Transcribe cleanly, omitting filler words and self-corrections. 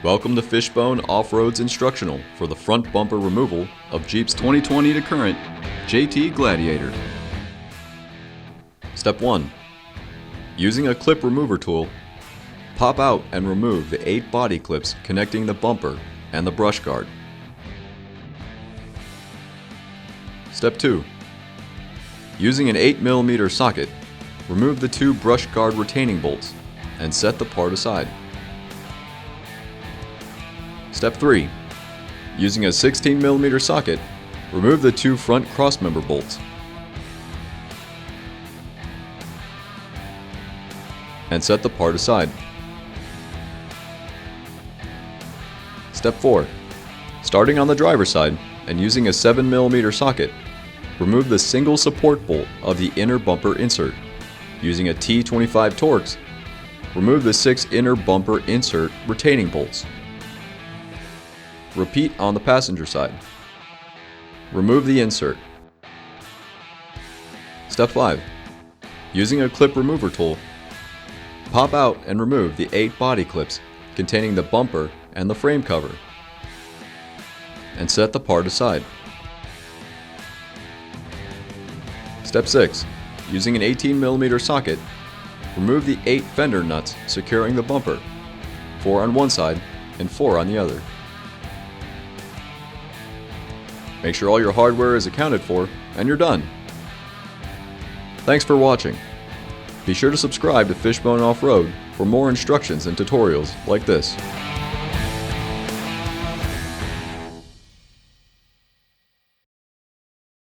Welcome to Fishbone Off-Road's instructional for the front bumper removal of Jeep's 2020 to current JT Gladiator. Step 1. Using a clip remover tool, pop out and remove the 8 body clips connecting the bumper and the brush guard. Step 2. Using an 8mm socket, remove the 2 brush guard retaining bolts and set the part aside. Step 3. Using a 16mm socket, remove the 2 front crossmember bolts and set the part aside. Step 4. Starting on the driver's side and using a 7mm socket, remove the single support bolt of the inner bumper insert. Using a T25 Torx, remove the 6 inner bumper insert retaining bolts. Repeat on the passenger side. Remove the insert. Step 5. Using a clip remover tool, pop out and remove the 8 body clips containing the bumper and the frame cover, and set the part aside. Step 6. Using an 18mm socket, remove the 8 fender nuts securing the bumper, 4 on one side and 4 on the other. Make sure all your hardware is accounted for, and you're done. Thanks for watching. Be sure to subscribe to Fishbone Off-Road for more instructions and tutorials like this.